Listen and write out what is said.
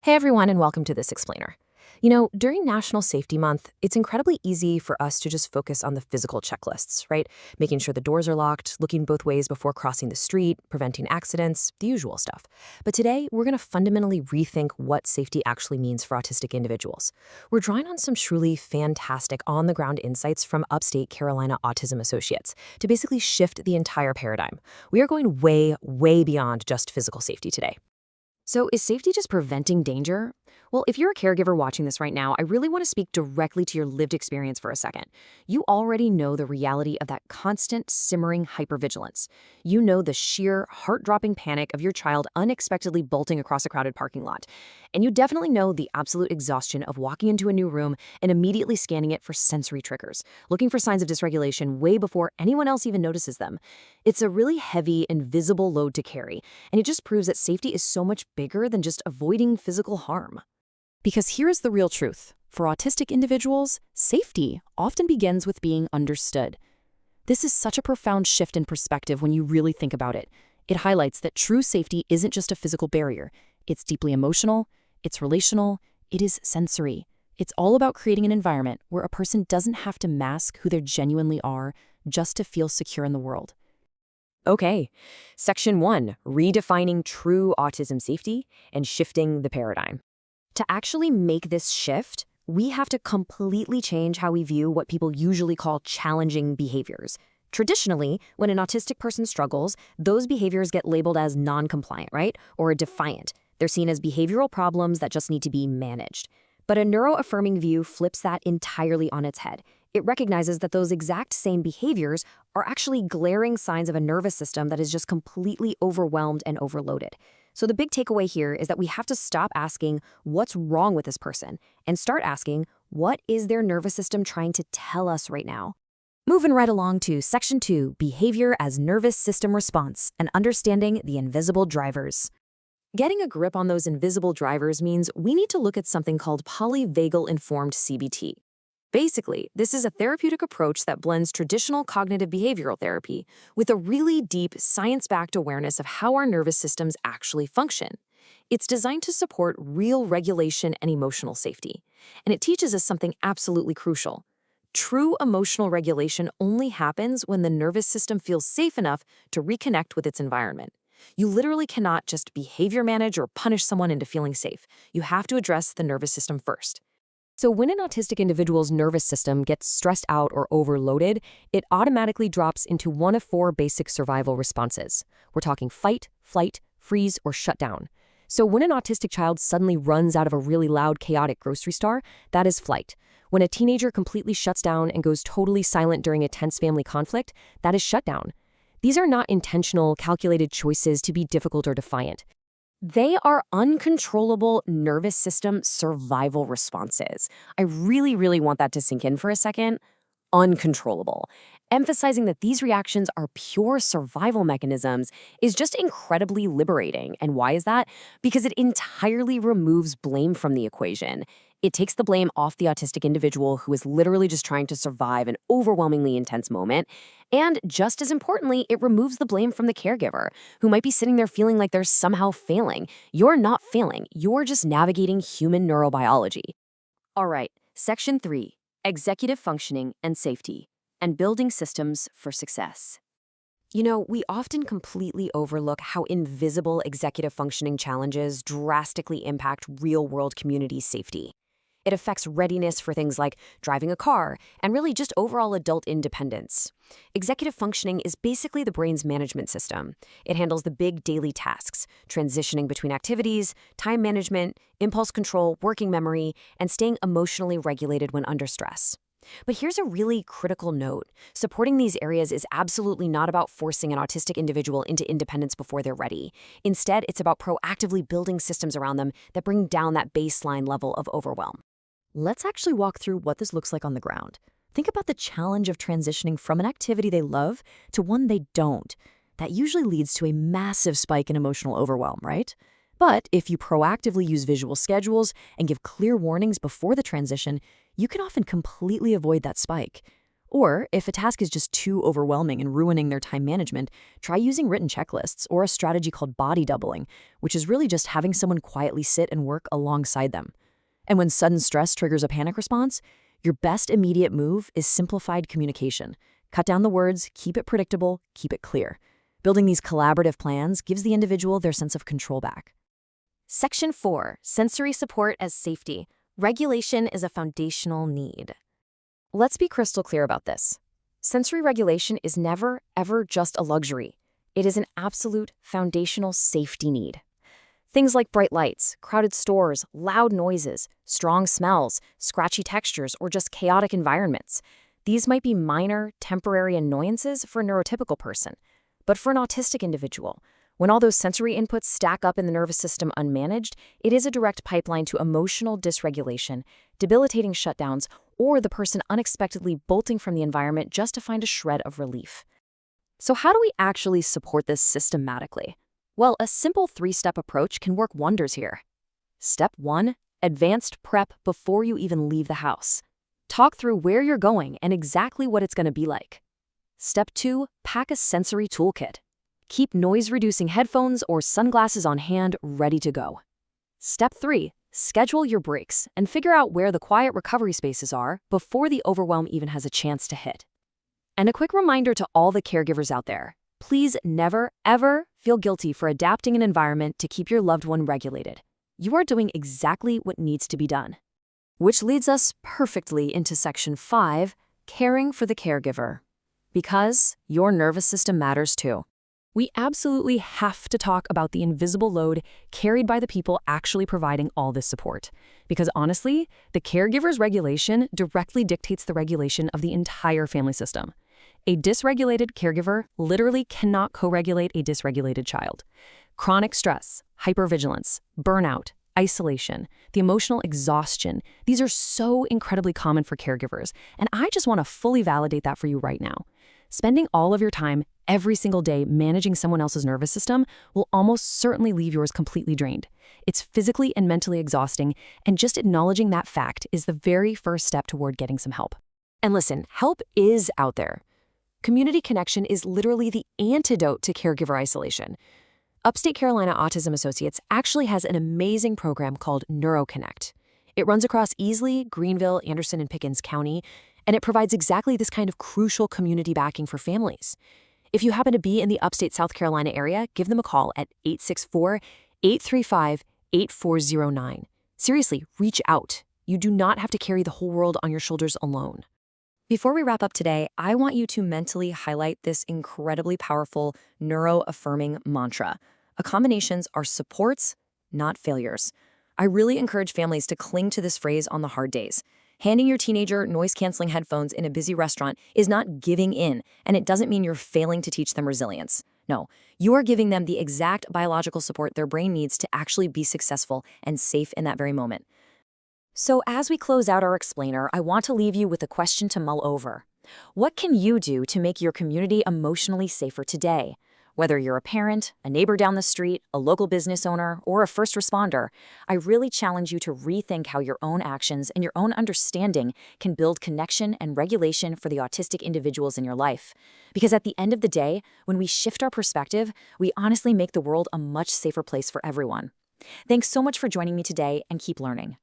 Hey everyone, and welcome to this explainer. During National Safety Month, it's incredibly easy for us to just focus on the physical checklists, right? Making sure the doors are locked, looking both ways before crossing the street, preventing accidents, the usual stuff. But today, we're going to fundamentally rethink what safety actually means for autistic individuals. We're drawing on some truly fantastic on-the-ground insights from Upstate Carolina Autism Associates to basically shift the entire paradigm. We are going way, way beyond just physical safety today. So is safety just preventing danger? Well, if you're a caregiver watching this right now, I really want to speak directly to your lived experience for a second. You already know the reality of that constant, simmering hypervigilance. You know the sheer, heart-dropping panic of your child unexpectedly bolting across a crowded parking lot. And you definitely know the absolute exhaustion of walking into a new room and immediately scanning it for sensory triggers, looking for signs of dysregulation way before anyone else even notices them. It's a really heavy, invisible load to carry, and it just proves that safety is so much bigger than just avoiding physical harm. Because here's the real truth. For autistic individuals, safety often begins with being understood. This is such a profound shift in perspective when you really think about it. It highlights that true safety isn't just a physical barrier. It's deeply emotional, it's relational, it is sensory. It's all about creating an environment where a person doesn't have to mask who they genuinely are just to feel secure in the world. Okay, Section 1, redefining true autism safety and shifting the paradigm. To actually make this shift, we have to completely change how we view what people usually call challenging behaviors. Traditionally, when an autistic person struggles, those behaviors get labeled as non-compliant, right? Or defiant. They're seen as behavioral problems that just need to be managed. But a neuroaffirming view flips that entirely on its head. It recognizes that those exact same behaviors are actually glaring signs of a nervous system that is just completely overwhelmed and overloaded. So the big takeaway here is that we have to stop asking, what's wrong with this person? And start asking, what is their nervous system trying to tell us right now? Moving right along to Section 2, Behavior as Nervous System Response and Understanding the Invisible Drivers. Getting a grip on those invisible drivers means we need to look at something called polyvagal-informed CBT. Basically, this is a therapeutic approach that blends traditional cognitive behavioral therapy with a really deep, science-backed awareness of how our nervous systems actually function. It's designed to support real regulation and emotional safety. And it teaches us something absolutely crucial. True emotional regulation only happens when the nervous system feels safe enough to reconnect with its environment. You literally cannot just behavior manage or punish someone into feeling safe. You have to address the nervous system first. So when an autistic individual's nervous system gets stressed out or overloaded, it automatically drops into one of four basic survival responses. We're talking fight, flight, freeze, or shut down. So when an autistic child suddenly runs out of a really loud, chaotic grocery store, that is flight. When a teenager completely shuts down and goes totally silent during a tense family conflict, that is shut down. These are not intentional, calculated choices to be difficult or defiant. They are uncontrollable nervous system survival responses. I really, really want that to sink in for a second. Uncontrollable. Emphasizing that these reactions are pure survival mechanisms is just incredibly liberating. And why is that? Because it entirely removes blame from the equation. It takes the blame off the autistic individual who is literally just trying to survive an overwhelmingly intense moment. And just as importantly, it removes the blame from the caregiver, who might be sitting there feeling like they're somehow failing. You're not failing. You're just navigating human neurobiology. All right, Section 3, Executive Functioning and Safety, and Building Systems for Success. We often completely overlook how invisible executive functioning challenges drastically impact real-world community safety. It affects readiness for things like driving a car and really just overall adult independence. Executive functioning is basically the brain's management system. It handles the big daily tasks, transitioning between activities, time management, impulse control, working memory, and staying emotionally regulated when under stress. But here's a really critical note. Supporting these areas is absolutely not about forcing an autistic individual into independence before they're ready. Instead, it's about proactively building systems around them that bring down that baseline level of overwhelm. Let's actually walk through what this looks like on the ground. Think about the challenge of transitioning from an activity they love to one they don't. That usually leads to a massive spike in emotional overwhelm, right? But if you proactively use visual schedules and give clear warnings before the transition, you can often completely avoid that spike. Or if a task is just too overwhelming and ruining their time management, try using written checklists or a strategy called body doubling, which is really just having someone quietly sit and work alongside them. And when sudden stress triggers a panic response, your best immediate move is simplified communication. Cut down the words, keep it predictable, keep it clear. Building these collaborative plans gives the individual their sense of control back. Section 4. Sensory support as safety. Regulation is a foundational need. Let's be crystal clear about this. Sensory regulation is never, ever just a luxury. It is an absolute foundational safety need. Things like bright lights, crowded stores, loud noises, strong smells, scratchy textures, or just chaotic environments. These might be minor, temporary annoyances for a neurotypical person. But for an autistic individual, when all those sensory inputs stack up in the nervous system unmanaged, it is a direct pipeline to emotional dysregulation, debilitating shutdowns, or the person unexpectedly bolting from the environment just to find a shred of relief. So how do we actually support this systematically? Well, a simple 3-step approach can work wonders here. Step 1. Advanced prep before you even leave the house. Talk through where you're going and exactly what it's going to be like. Step 2. Pack a sensory toolkit. Keep noise-reducing headphones or sunglasses on hand ready to go. Step 3. Schedule your breaks and figure out where the quiet recovery spaces are before the overwhelm even has a chance to hit. And a quick reminder to all the caregivers out there, please never, ever feel guilty for adapting an environment to keep your loved one regulated. You are doing exactly what needs to be done. Which leads us perfectly into Section 5, caring for the caregiver. Because your nervous system matters too. We absolutely have to talk about the invisible load carried by the people actually providing all this support. Because honestly, the caregiver's regulation directly dictates the regulation of the entire family system. A dysregulated caregiver literally cannot co-regulate a dysregulated child. Chronic stress, hypervigilance, burnout, isolation, the emotional exhaustion, these are so incredibly common for caregivers, and I just want to fully validate that for you right now. Spending all of your time every single day managing someone else's nervous system will almost certainly leave yours completely drained. It's physically and mentally exhausting, and just acknowledging that fact is the very first step toward getting some help. And listen, help is out there. Community connection is literally the antidote to caregiver isolation. Upstate Carolina Autism Associates actually has an amazing program called NeuroConnect. It runs across Easley, Greenville, Anderson, and Pickens County, and it provides exactly this kind of crucial community backing for families. If you happen to be in the upstate South Carolina area, give them a call at 864-835-8409. Seriously, reach out. You do not have to carry the whole world on your shoulders alone. Before we wrap up today, I want you to mentally highlight this incredibly powerful neuroaffirming mantra. Accommodations are supports, not failures. I really encourage families to cling to this phrase on the hard days. Handing your teenager noise-canceling headphones in a busy restaurant is not giving in, and it doesn't mean you're failing to teach them resilience. No, you are giving them the exact biological support their brain needs to actually be successful and safe in that very moment. So as we close out our explainer, I want to leave you with a question to mull over. What can you do to make your community emotionally safer today? Whether you're a parent, a neighbor down the street, a local business owner, or a first responder, I really challenge you to rethink how your own actions and your own understanding can build connection and regulation for the autistic individuals in your life. Because at the end of the day, when we shift our perspective, we honestly make the world a much safer place for everyone. Thanks so much for joining me today, and keep learning.